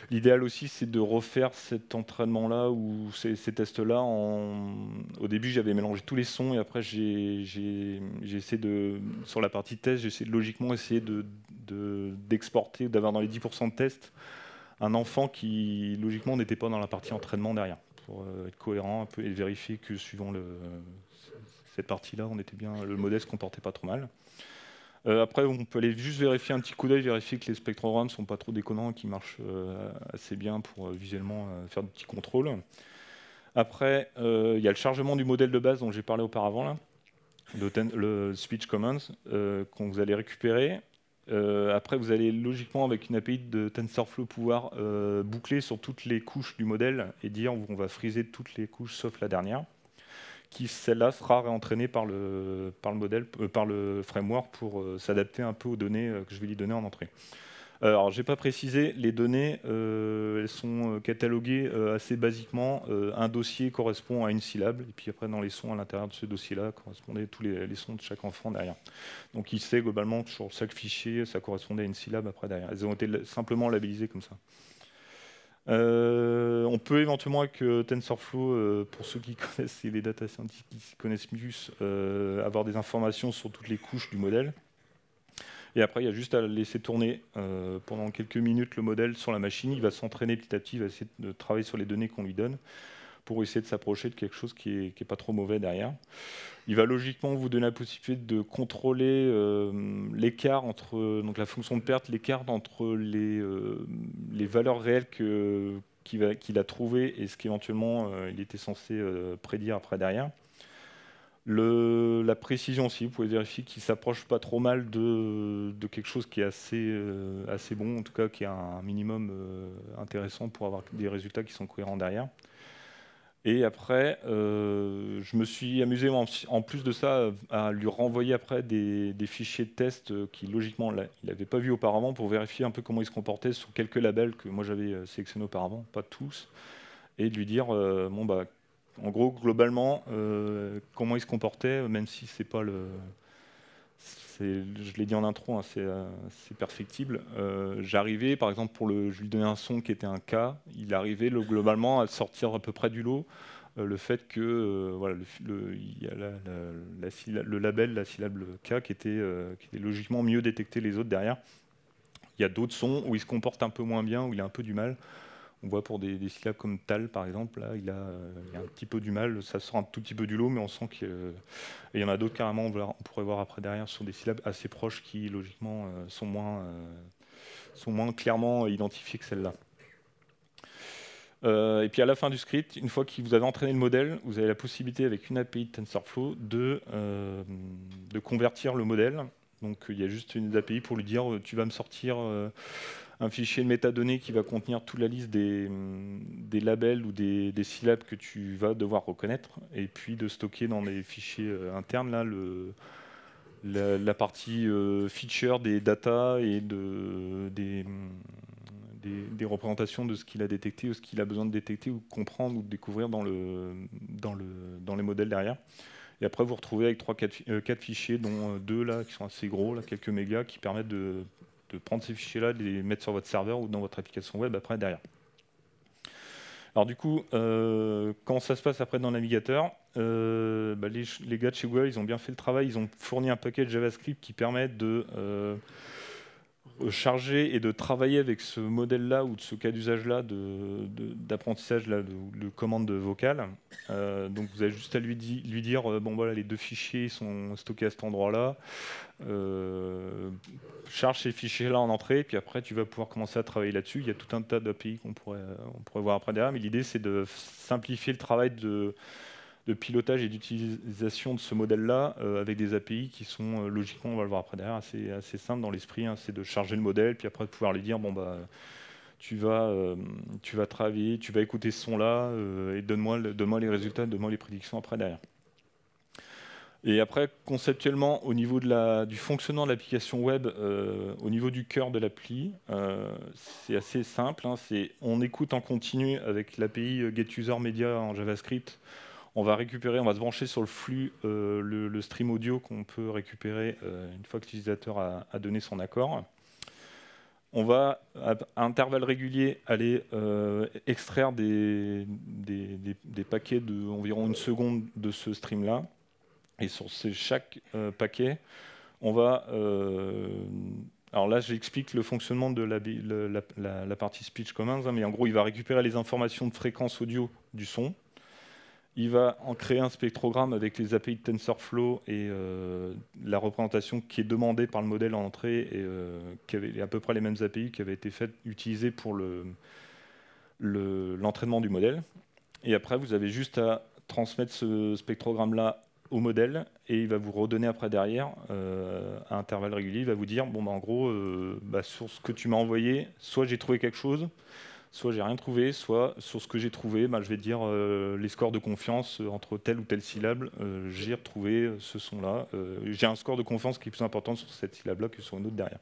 l'idéal aussi, c'est de refaire cet entraînement-là ou ces tests-là. Au début, j'avais mélangé tous les sons, et après j'ai essayé sur la partie test, j'ai essayé de logiquement essayer d'exporter, d'avoir dans les 10% de tests un enfant qui, logiquement, n'était pas dans la partie entraînement derrière, pour être cohérent un peu et vérifier que suivant cette partie-là, le modèle ne se comportait pas trop mal. Après, on peut aller juste vérifier un petit coup d'œil, vérifier que les spectrograms ne sont pas trop déconnants, qu'ils marchent assez bien pour visuellement faire des petits contrôles. Après, il y a le chargement du modèle de base dont j'ai parlé auparavant, là, le speech commands, qu'on vous allez récupérer. Après, vous allez logiquement, avec une API de TensorFlow, pouvoir boucler sur toutes les couches du modèle et dire on va friser toutes les couches sauf la dernière, qui celle-là sera réentraînée par le framework pour s'adapter un peu aux données que je vais lui donner en entrée. Alors, j'ai pas précisé, les données, elles sont cataloguées assez basiquement. Un dossier correspond à une syllabe, et puis après, dans les sons à l'intérieur de ce dossier-là, correspondaient tous les sons de chaque enfant derrière. Donc, il sait globalement que sur chaque fichier, ça correspondait à une syllabe après derrière. Elles ont été simplement labellisées comme ça. On peut éventuellement, avec TensorFlow, pour ceux qui connaissent, et les data scientists qui connaissent mieux, avoir des informations sur toutes les couches du modèle. Et après, il y a juste à laisser tourner pendant quelques minutes le modèle sur la machine. Il va s'entraîner petit à petit, il va essayer de travailler sur les données qu'on lui donne pour essayer de s'approcher de quelque chose qui est pas trop mauvais derrière. Il va logiquement vous donner la possibilité de contrôler l'écart entre donc la fonction de perte, l'écart entre les valeurs réelles qu'il a trouvées et ce qu'éventuellement il était censé prédire après derrière. La précision aussi, vous pouvez vérifier qu'il ne s'approche pas trop mal de quelque chose qui est assez bon, en tout cas qui est un minimum intéressant pour avoir des résultats qui sont cohérents derrière. Et après, je me suis amusé en plus de ça à lui renvoyer après des fichiers de test qui logiquement il n'avait pas vu auparavant, pour vérifier un peu comment il se comportait sur quelques labels que moi j'avais sélectionnés auparavant, pas tous, et de lui dire bon bah en gros, globalement, comment il se comportait, même si c'est pas je l'ai dit en intro, hein, c'est perfectible. J'arrivais, par exemple, je lui donnais un son qui était un K, il arrivait globalement à sortir à peu près du lot. Le fait que voilà, il y a le label, la syllabe K qui était logiquement mieux détecté les autres derrière. Il y a d'autres sons où il se comporte un peu moins bien, où il a un peu du mal. On voit pour des syllabes comme tal, par exemple, là, il a un petit peu du mal, ça sort un tout petit peu du lot, mais on sent qu'il y en a d'autres carrément, on pourrait voir après derrière, sur des syllabes assez proches qui, logiquement, sont moins clairement identifiées que celles-là. Et puis à la fin du script, une fois que vous avez entraîné le modèle, vous avez la possibilité, avec une API de TensorFlow, de convertir le modèle. Donc il y a juste une API pour lui dire tu vas me sortir un fichier de métadonnées qui va contenir toute la liste des labels ou des syllabes que tu vas devoir reconnaître, et puis de stocker dans des fichiers internes là, la partie feature des data et des représentations de ce qu'il a détecté ou ce qu'il a besoin de détecter ou comprendre ou de découvrir dans les modèles derrière. Et après, vous retrouvez avec 4 fichiers, dont 2 là, qui sont assez gros, là, quelques mégas, qui permettent de prendre ces fichiers-là, de les mettre sur votre serveur ou dans votre application web après derrière. Alors du coup, quand ça se passe après dans le navigateur, les gars de chez Google, ils ont bien fait le travail, ils ont fourni un package JavaScript qui permet de charger et de travailler avec ce modèle-là ou de ce cas d'usage-là d'apprentissage de commande vocale. Donc vous avez juste à lui dire bon voilà, les 2 fichiers sont stockés à cet endroit-là. Charge ces fichiers-là en entrée, puis après tu vas pouvoir commencer à travailler là-dessus. Il y a tout un tas d'API qu'on pourrait voir après derrière, mais l'idée c'est de simplifier le travail de pilotage et d'utilisation de ce modèle-là avec des API qui sont logiquement, on va le voir après derrière, assez simples dans l'esprit. Hein, c'est de charger le modèle, puis après de pouvoir lui dire bon bah tu vas travailler, tu vas écouter ce son-là et donne-moi les résultats, donne-moi les prédictions après derrière. Et après, conceptuellement, au niveau du fonctionnement de l'application web, au niveau du cœur de l'appli, c'est assez simple. Hein, on écoute en continu avec l'API GetUserMedia en JavaScript. On va se brancher sur le flux, le stream audio qu'on peut récupérer une fois que l'utilisateur a donné son accord. On va, à intervalles réguliers, aller extraire des paquets d'environ 1 seconde de ce stream-là. Et sur chaque paquet, on va... alors là, j'explique le fonctionnement de la partie Speech Commands, hein, mais en gros, il va récupérer les informations de fréquence audio du son. Il va en créer un spectrogramme avec les API de TensorFlow et la représentation qui est demandée par le modèle en entrée et qui avait à peu près les mêmes API qui avaient été utilisées pour l'entraînement du modèle. Et après, vous avez juste à transmettre ce spectrogramme-là au modèle et il va vous redonner après derrière, à intervalles réguliers, il va vous dire, bon, bah, en gros, sur ce que tu m'as envoyé, soit j'ai trouvé quelque chose, soit j'ai rien trouvé, soit sur ce que j'ai trouvé, je vais dire les scores de confiance entre telle ou telle syllabe, j'ai retrouvé ce son-là. J'ai un score de confiance qui est plus important sur cette syllabe-là que sur une autre derrière.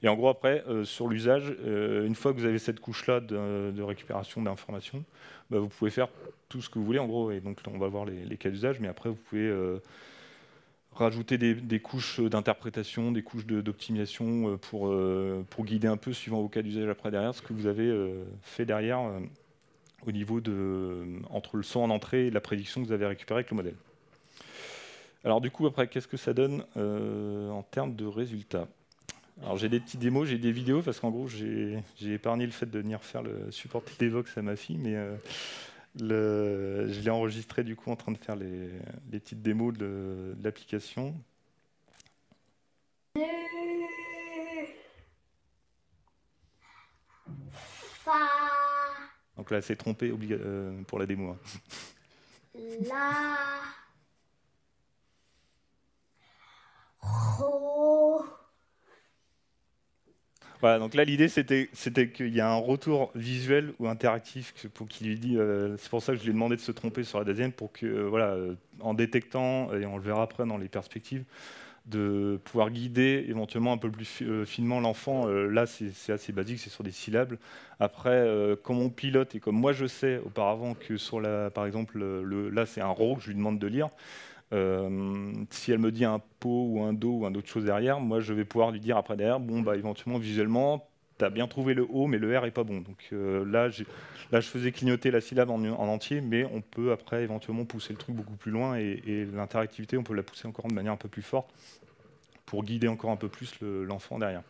Et en gros, après, sur l'usage, une fois que vous avez cette couche-là de récupération d'informations, vous pouvez faire tout ce que vous voulez, en gros. Et donc, là, on va voir les cas d'usage, mais après, vous pouvez rajouter des couches d'interprétation, des couches d'optimisation pour guider un peu, suivant vos cas d'usage après derrière, ce que vous avez fait derrière au niveau entre le son en entrée et la prédiction que vous avez récupérée avec le modèle. Alors du coup, après, qu'est-ce que ça donne en termes de résultats? Alors j'ai des petites démos, j'ai des vidéos, parce qu'en gros, j'ai épargné le fait de venir faire le support Televox à ma fille, mais je l'ai enregistré du coup en train de faire les petites démos de l'application. Donc là, c'est trompé pour la démo. Hein. La. Ro. Voilà, donc là l'idée c'était qu'il y a un retour visuel ou interactif pour qu'il lui dit. C'est pour ça que je lui ai demandé de se tromper sur la deuxième pour que en détectant et on le verra après dans les perspectives, de pouvoir guider éventuellement un peu plus finement l'enfant. Là c'est assez basique, c'est sur des syllabes. Après, comme on pilote et comme moi je sais auparavant que sur par exemple là c'est un ro que je lui demande de lire. Si elle me dit un pot ou un do ou un autre chose derrière, moi je vais pouvoir lui dire après derrière, bon éventuellement visuellement, tu as bien trouvé le O, mais le R est pas bon. Donc là je faisais clignoter la syllabe en entier, mais on peut après éventuellement pousser le truc beaucoup plus loin et l'interactivité, on peut la pousser encore de manière un peu plus forte pour guider encore un peu plus l'enfant derrière.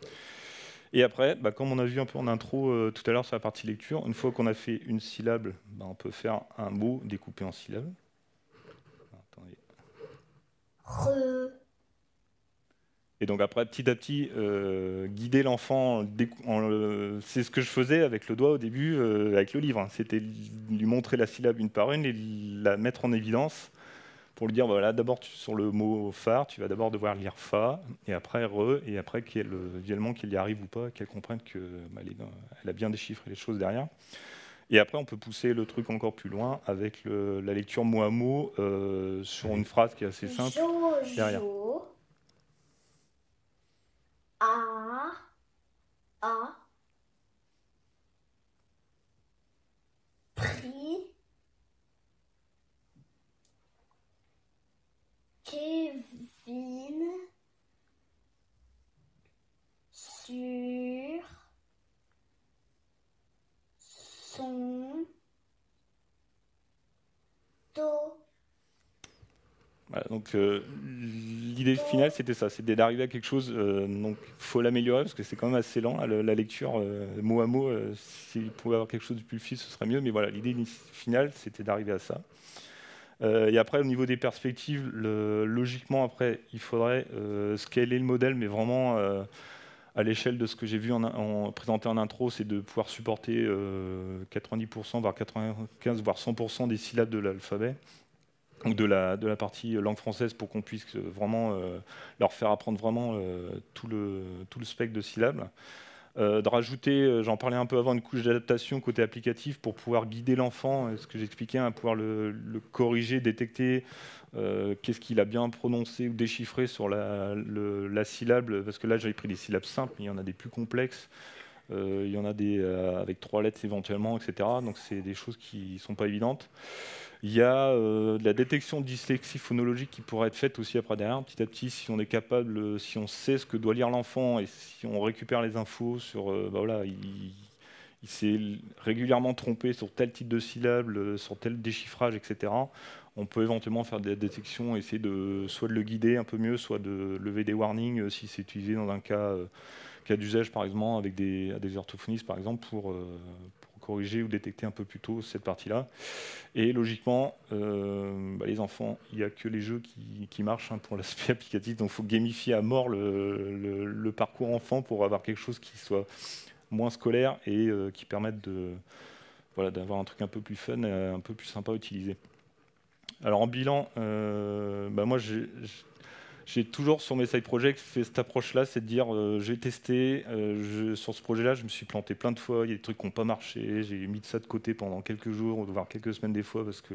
Et après, comme on a vu un peu en intro tout à l'heure sur la partie lecture, une fois qu'on a fait une syllabe, on peut faire un mot découpé en syllabes. Attendez. Re. Et donc après, petit à petit, guider l'enfant, c'est ce que je faisais avec le doigt au début, avec le livre. Hein. C'était lui montrer la syllabe une par une et la mettre en évidence pour lui dire, voilà, d'abord sur le mot phare, tu vas d'abord devoir lire fa, et après re, et après visuellement qu'elle y arrive ou pas, qu'elle comprenne qu'elle a bien déchiffré les choses derrière. Et après, on peut pousser le truc encore plus loin avec la lecture mot à mot sur une phrase qui est assez simple derrière. A. A. Pris. Do. Voilà, donc l'idée finale c'était ça, c'était d'arriver à quelque chose, donc il faut l'améliorer parce que c'est quand même assez lent la lecture mot à mot, s'il pouvait avoir quelque chose de plus fluide ce serait mieux, mais voilà, l'idée finale c'était d'arriver à ça. Et après au niveau des perspectives, logiquement après il faudrait scaler le modèle, mais vraiment à l'échelle de ce que j'ai vu présenté en intro, c'est de pouvoir supporter 90%, voire 95, voire 100% des syllabes de l'alphabet, ou de la partie langue française, pour qu'on puisse vraiment leur faire apprendre vraiment tout le spectre de syllabes. De rajouter, j'en parlais un peu avant, une couche d'adaptation côté applicatif pour pouvoir guider l'enfant, ce que j'expliquais, hein, pouvoir le corriger, détecter qu'est-ce qu'il a bien prononcé ou déchiffré sur la syllabe, parce que là j'avais pris des syllabes simples, mais il y en a des plus complexes, il y en a des avec 3 lettres éventuellement, etc. Donc c'est des choses qui ne sont pas évidentes. Il y a de la détection de dyslexie phonologique qui pourrait être faite aussi après derrière, petit à petit, si on est capable, si on sait ce que doit lire l'enfant et si on récupère les infos sur, voilà, il s'est régulièrement trompé sur tel type de syllabe, sur tel déchiffrage, etc. On peut éventuellement faire des détections, essayer soit de le guider un peu mieux, soit de lever des warnings si c'est utilisé dans un cas d'usage, par exemple, avec des orthophonistes, par exemple, pour corriger ou détecter un peu plus tôt cette partie-là. Et logiquement, les enfants, il n'y a que les jeux qui marchent pour l'aspect applicatif, donc il faut gamifier à mort le parcours enfant pour avoir quelque chose qui soit moins scolaire et qui permette d'avoir un truc un peu plus fun, un peu plus sympa à utiliser. Alors en bilan, moi j'ai toujours sur mes side projects fait cette approche-là, c'est de dire j'ai testé, sur ce projet-là, je me suis planté plein de fois, il y a des trucs qui n'ont pas marché, j'ai mis ça de côté pendant quelques jours, voire quelques semaines des fois, parce que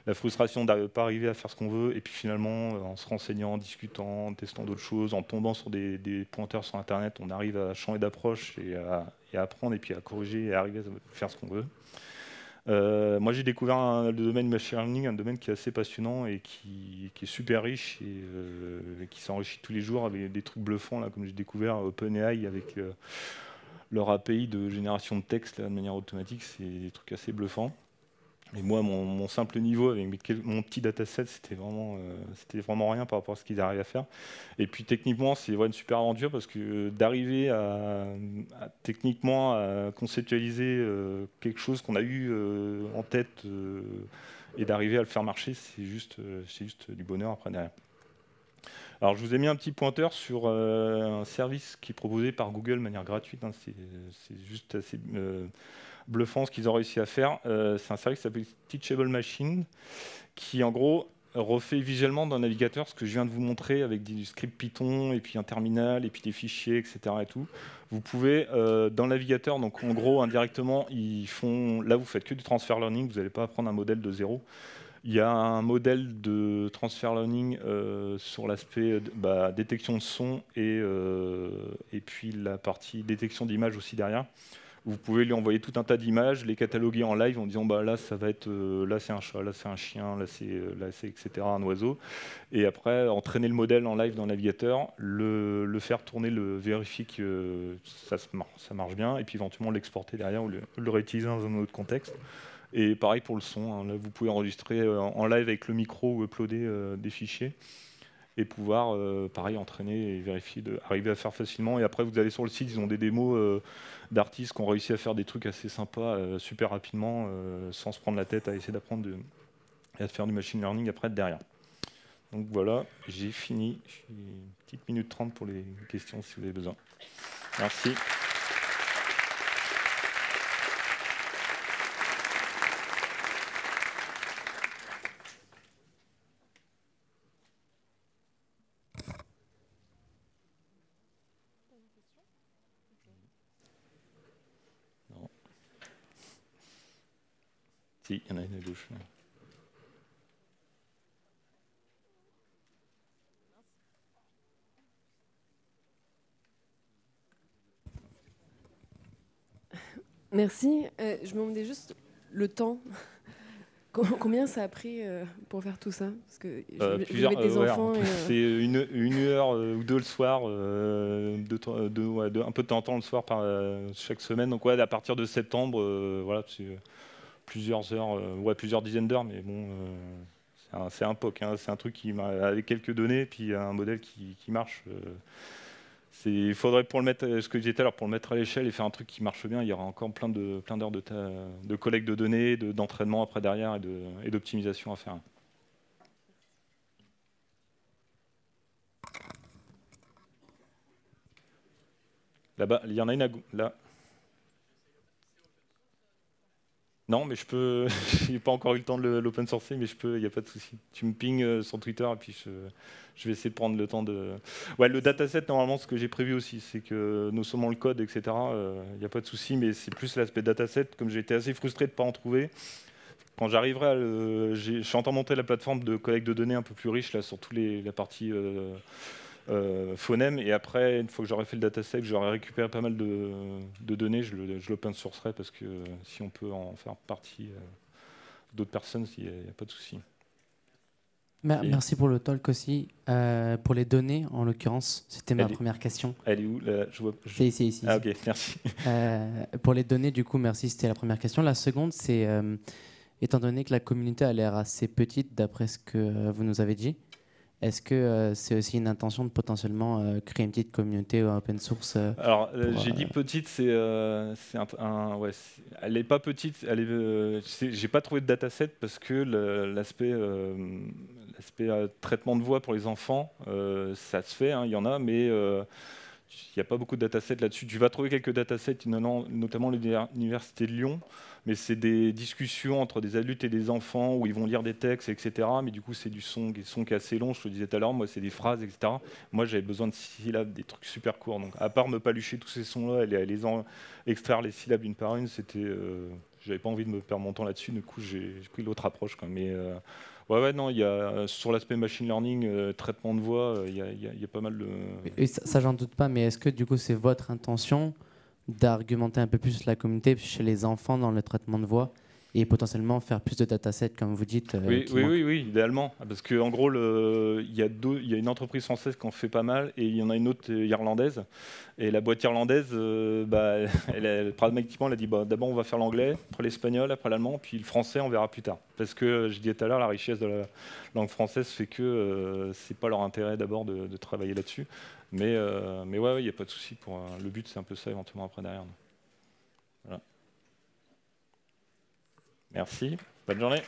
la frustration de ne pas arriver à faire ce qu'on veut, et puis finalement, en se renseignant, en discutant, en testant d'autres choses, en tombant sur des pointeurs sur Internet, on arrive à changer d'approche et à apprendre, et puis à corriger et à arriver à faire ce qu'on veut. Moi, j'ai découvert le domaine machine learning, un domaine qui est assez passionnant et qui est super riche et qui s'enrichit tous les jours avec des trucs bluffants, là, comme j'ai découvert OpenAI avec leur API de génération de texte là, de manière automatique, c'est des trucs assez bluffants. Et moi, mon simple niveau avec mon petit dataset, c'était vraiment rien par rapport à ce qu'ils arrivent à faire. Et puis techniquement, c'est une super aventure parce que d'arriver techniquement à conceptualiser quelque chose qu'on a eu en tête et d'arriver à le faire marcher, c'est juste du bonheur après derrière. Alors, je vous ai mis un petit pointeur sur un service qui est proposé par Google de manière gratuite. Hein, c'est juste assez bluffant ce qu'ils ont réussi à faire. C'est un service qui s'appelle Teachable Machine, qui en gros refait visuellement dans le navigateur ce que je viens de vous montrer avec du script Python et puis un terminal et puis des fichiers, etc. Et tout. Vous pouvez dans le navigateur, donc en gros indirectement, là vous faites que du transfer learning, vous n'allez pas apprendre un modèle de zéro. Il y a un modèle de transfer learning sur l'aspect détection de son et puis la partie détection d'images aussi derrière. Vous pouvez lui envoyer tout un tas d'images, les cataloguer en live en disant là ça va être là c'est un chat, là c'est un chien, là c'est etc. un oiseau. Et après entraîner le modèle en live dans le navigateur, le faire tourner, le vérifier que ça marche bien, et puis éventuellement l'exporter derrière ou le réutiliser dans un autre contexte. Et pareil pour le son, hein. Là vous pouvez enregistrer en live avec le micro ou uploader des fichiers et pouvoir, pareil, entraîner et vérifier, arriver à faire facilement. Et après, vous allez sur le site, ils ont des démos d'artistes qui ont réussi à faire des trucs assez sympas super rapidement, sans se prendre la tête à essayer d'apprendre et à faire du machine learning après derrière. Donc voilà, j'ai fini. J'ai une petite minute 30 pour les questions si vous avez besoin. Merci. Si, il y en a une à gauche. Merci. Je me demandais juste le temps. Combien ça a pris pour faire tout ça? Parce que plusieurs, des enfants. C'est une heure ou deux le soir, un peu de temps en temps le soir chaque semaine. Donc ouais, à partir de septembre, voilà, plusieurs heures, plusieurs dizaines d'heures, mais bon, c'est un POC, hein, c'est un truc avec quelques données, puis un modèle qui marche. Il faudrait, pour le mettre, ce que j'ai dit alors, pour le mettre à l'échelle et faire un truc qui marche bien, il y aura encore plein d'heures de collecte de données, d'entraînement après derrière et d'optimisation à faire. Là-bas, il y en a une là. Non, mais je peux. J'ai pas encore eu le temps de l'open sourcer, mais je peux. Il n'y a pas de souci. Tu me pinges sur Twitter et puis je vais essayer de prendre le temps de. Ouais, le dataset normalement, ce que j'ai prévu aussi, c'est que non seulement le code, etc. Il n'y a pas de souci, mais c'est plus l'aspect dataset. Comme j'ai été assez frustré de ne pas en trouver, quand j'arriverai à je suis en train de monter la plateforme de collecte de données un peu plus riche là sur toute la partie phonème, et après, une fois que j'aurai fait le dataset, que j'aurai récupéré pas mal de données, je l'open sourcerai parce que si on peut en faire partie d'autres personnes, il n'y a pas de souci. Merci pour le talk aussi. Pour les données, en l'occurrence, c'était ma première question. Elle est où là, C'est ici. Ah ok, merci. Pour les données, du coup, merci, c'était la première question. La seconde, c'est, étant donné que la communauté a l'air assez petite, d'après ce que vous nous avez dit, est-ce que c'est aussi une intention de potentiellement créer une petite communauté open source Alors, j'ai dit petite, elle n'est pas petite. J'ai pas trouvé de dataset parce que l'aspect traitement de voix pour les enfants, ça se fait, hein, il y en a, mais il n'y a pas beaucoup de datasets là-dessus. Tu vas trouver quelques datasets, notamment l'Université de Lyon, mais c'est des discussions entre des adultes et des enfants où ils vont lire des textes, etc. Mais du coup, c'est des sons qui est assez long, je te le disais tout à l'heure, moi, c'est des phrases, etc. Moi, j'avais besoin de syllabes, des trucs super courts. Donc, à part me palucher tous ces sons-là et extraire les syllabes une par une, j'avais pas envie de me perdre mon temps là-dessus. Du coup, j'ai pris l'autre approche, quoi. Mais non, il y a sur l'aspect machine learning, traitement de voix, il y a pas mal de. Et ça j'en doute pas, mais est-ce que du coup c'est votre intention d'argumenter un peu plus la communauté chez les enfants dans le traitement de voix et potentiellement faire plus de datasets, comme vous dites Oui, idéalement. Parce qu'en gros, il y a une entreprise française qui en fait pas mal et il y en a une autre irlandaise. Et la boîte irlandaise, pragmatiquement, elle a dit d'abord on va faire l'anglais, après l'espagnol, après l'allemand, puis le français, on verra plus tard. Parce que, je disais tout à l'heure, la richesse de la langue française fait que c'est pas leur intérêt d'abord de travailler là-dessus. Mais ouais, il n'y a pas de souci. Le but, c'est un peu ça éventuellement après derrière. Voilà. Merci. Bonne journée.